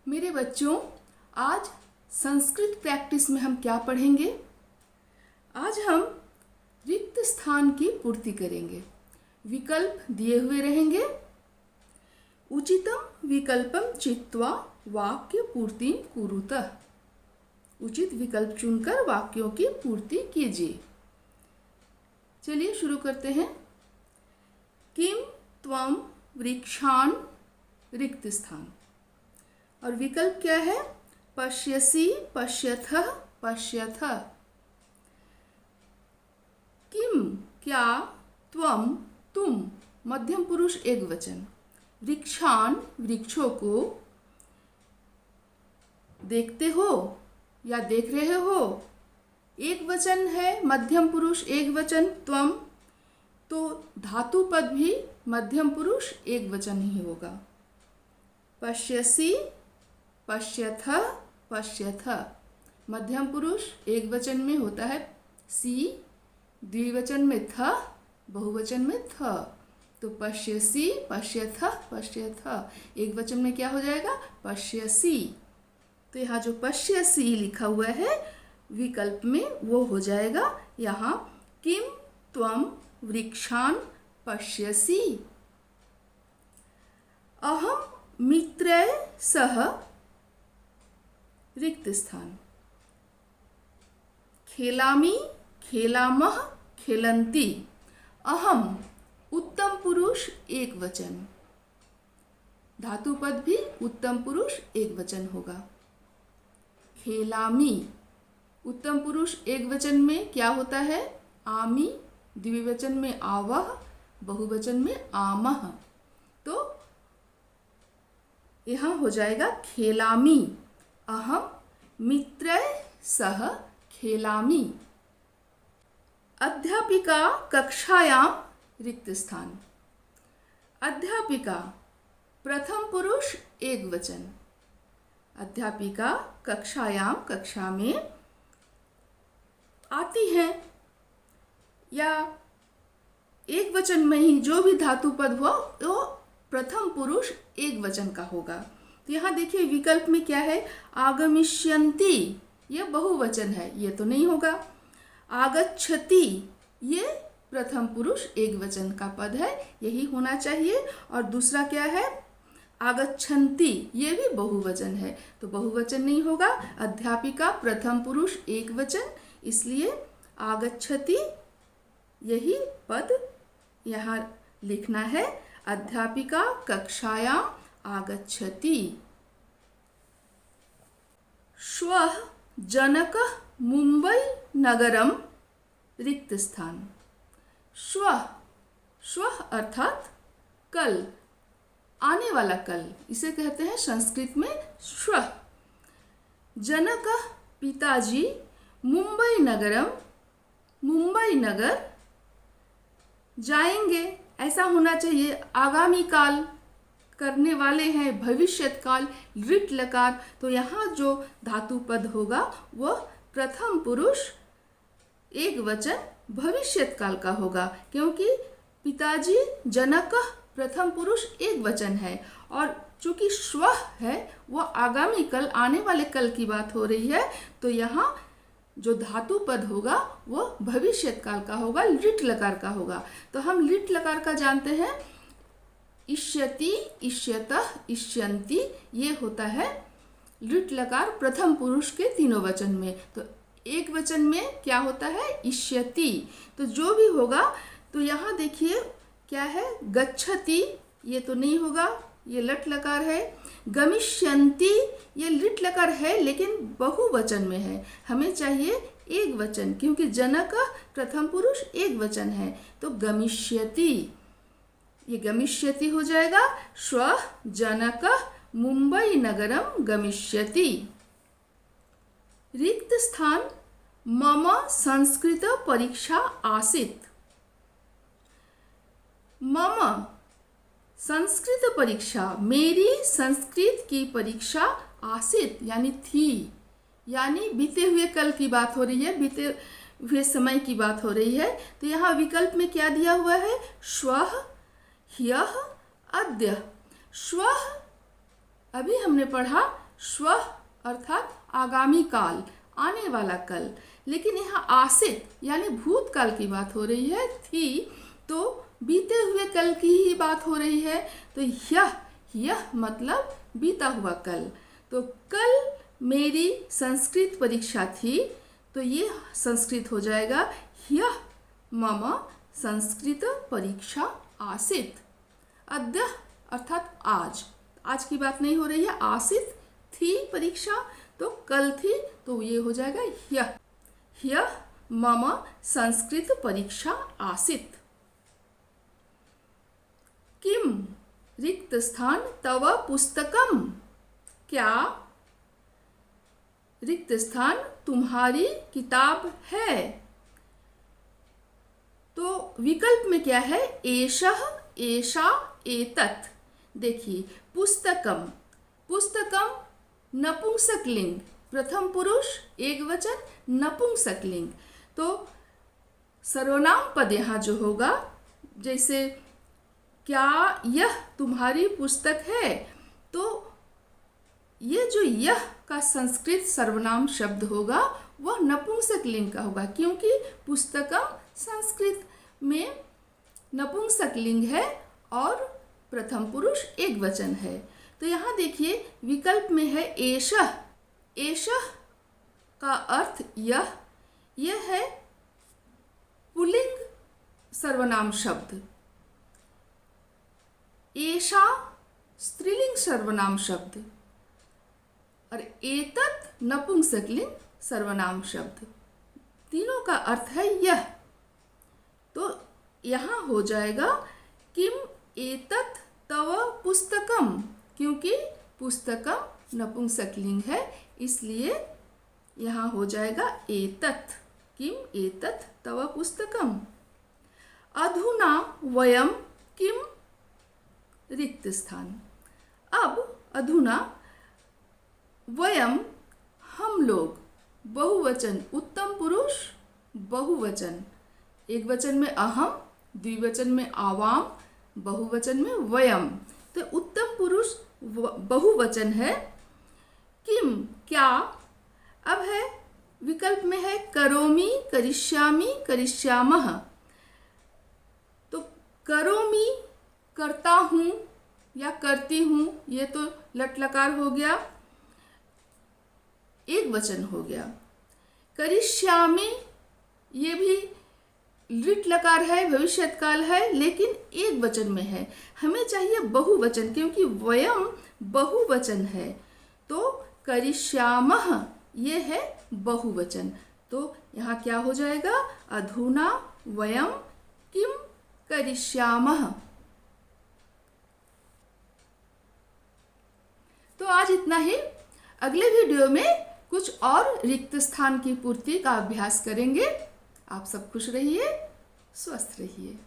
मेरे बच्चों, आज संस्कृत प्रैक्टिस में हम क्या पढ़ेंगे? आज हम रिक्त स्थान की पूर्ति करेंगे। विकल्प दिए हुए रहेंगे। उचितम विकल्पम चित्वा वाक्य पूर्ति कुरुतः। उचित विकल्प चुनकर वाक्यों की पूर्ति कीजिए। चलिए शुरू करते हैं। किम त्वम वृक्षान रिक्त स्थान। और विकल्प क्या है? पश्यसि, पश्यथः, पश्यथः। किम क्या, त्वम तुम मध्यम पुरुष एक वचन, वृक्षान वृक्षों को, देखते हो या देख रहे हो एक वचन है, मध्यम पुरुष एक वचन त्वम, तो धातु पद भी मध्यम पुरुष एक वचन ही होगा। पश्यसि, पश्यथः, पश्यथः मध्यम पुरुष एक वचन में होता है सी, द्विवचन में थ, बहुवचन में थ। तो पश्यसि, पश्यथः, पश्यथः एक वचन में क्या हो जाएगा? पश्यसि। तो यहाँ जो पश्यसि लिखा हुआ है विकल्प में वो हो जाएगा यहाँ किम त्वम वृक्षान पश्यसि। अहम मित्रैः सह रिक्त स्थान। खेलामि, खेलामः, खेलन्ति। अहम उत्तम पुरुष एक वचन, धातु पद भी उत्तम पुरुष एक वचन होगा। खेलामि उत्तम पुरुष एक वचन में क्या होता है? आमि, द्विवचन में आवह, बहुवचन में आमः। तो यहाँ हो जाएगा खेलामि। अहम मित्रैः सह खेलामि। अध्यापिका कक्षायां रिक्त स्थान। अध्यापिका प्रथम पुरुष एक वचन, अध्यापिका कक्षायां कक्षा में आती है, या एक वचन में ही जो भी धातु पद हुआ वो प्रथम पुरुष एक वचन का होगा। तो यहाँ देखिए विकल्प में क्या है? आगमिष्यन्ति, ये बहुवचन है, ये तो नहीं होगा। आगच्छति, ये प्रथम पुरुष एक वचन का पद है, यही होना चाहिए। और दूसरा क्या है? आगच्छन्ति, ये भी बहुवचन है, तो बहुवचन नहीं होगा। अध्यापिका प्रथम पुरुष एक वचन, इसलिए आगच्छति यही पद यहाँ लिखना है। अध्यापिका कक्षायां आगच्छति। श्वः जनकः मुंबई नगरम रिक्त स्थान। श्वः, श्वः अर्थात कल, आने वाला कल, इसे कहते हैं संस्कृत में श्वः। जनकः पिताजी, मुंबई नगरम, मुंबई नगर जाएंगे, ऐसा होना चाहिए। आगामी काल करने वाले हैं, भविष्यत काल, लिट लकार। तो यहाँ जो धातु पद होगा वह प्रथम पुरुष एक वचन भविष्यत काल का होगा, क्योंकि पिताजी जनक प्रथम पुरुष एक वचन है, और चूंकि श्वः है वह आगामी कल, आने वाले कल की बात हो रही है। तो यहाँ जो धातु पद होगा वो भविष्यत काल का होगा, लिट लकार का होगा। तो हम लिट लकार का जानते हैं, इष्यति, इष्यतः, इष्यन्ति, ये होता है लिट लकार प्रथम पुरुष के तीनों वचन में। तो एक वचन में क्या होता है? इष्यति। तो जो भी होगा, तो यहाँ देखिए क्या है? गच्छति, ये तो नहीं होगा, ये लट लकार है। गमिष्यन्ति, ये लिट लकार है लेकिन बहुवचन में है, हमें चाहिए एक वचन, क्योंकि जनक प्रथम पुरुष एक वचन है। तो गमिष्यति, ये गमिष्यति हो जाएगा। श्वः जनकः मुंबई नगरम गमिष्यति। रिक्त स्थान। मम संस्कृत परीक्षा आसीत्। मम संस्कृत परीक्षा, मेरी संस्कृत की परीक्षा आसीत् यानी थी, यानी बीते हुए कल की बात हो रही है, बीते हुए समय की बात हो रही है। तो यहाँ विकल्प में क्या दिया हुआ है? श्वः, ह्यः, अद्य। श्वः अभी हमने पढ़ा श्वः अर्थात आगामी काल, आने वाला कल। लेकिन यहाँ आसित यानी भूतकाल की बात हो रही है, थी तो बीते हुए कल की ही बात हो रही है। तो यह मतलब बीता हुआ कल। तो कल मेरी संस्कृत परीक्षा थी, तो ये संस्कृत हो जाएगा ह्यः मम संस्कृत परीक्षा आसीत्। अद्य अर्थात आज की बात नहीं हो रही है, आसीत् थी परीक्षा, तो कल थी, तो ये हो जाएगा ह्यः मम संस्कृत परीक्षा आसीत्। किम रिक्त स्थान तव पुस्तकम, क्या रिक्त स्थान तुम्हारी किताब है। तो विकल्प में क्या है, एषः, एषा, एतत्। देखिए पुस्तकम नपुंसकलिंग, प्रथम पुरुष एक वचन, नपुंसकलिंग। तो सर्वनाम पद यहाँ जो होगा, जैसे क्या यह तुम्हारी पुस्तक है, तो ये जो यह का संस्कृत सर्वनाम शब्द होगा वह नपुंसकलिंग का होगा, क्योंकि पुस्तकम संस्कृत में नपुंसकलिंग है और प्रथम पुरुष एक वचन है। तो यहाँ देखिए विकल्प में है एषः, एषः का अर्थ यह है पुल्लिंग सर्वनाम शब्द, एषा स्त्रीलिंग सर्वनाम शब्द और एतत् नपुंसकलिंग सर्वनाम शब्द। तीनों का अर्थ है यह। तो यहाँ हो जाएगा किम एतत् तव पुस्तकम, क्योंकि पुस्तकम नपुंसकलिंग है, इसलिए यहाँ हो जाएगा एतत्, किम एतत् तव पुस्तकम। अधुना वयम किम रिक्त स्थान। अब अधुना वयम हम लोग, बहुवचन उत्तम पुरुष बहुवचन, एक वचन में अहम, द्विवचन में आवाम, बहुवचन में वयम। तो उत्तम पुरुष बहुवचन है। किम क्या, अब है विकल्प में है करोमि, करिष्यामि, करिष्यामः। तो करोमि करता हूँ या करती हूँ, ये तो लट लकार हो गया, एक वचन हो गया। करिष्यामि ये भी लिट लकार है, भविष्यत्काल है, लेकिन एक वचन में है। हमें चाहिए बहुवचन, क्योंकि वयम बहुवचन है। तो करिष्यामः ये है बहुवचन। तो यहाँ क्या हो जाएगा, अधुना वयम किम करिष्यामः। तो आज इतना ही। अगले वीडियो में कुछ और रिक्त स्थान की पूर्ति का अभ्यास करेंगे। आप सब खुश रहिए, स्वस्थ रहिए।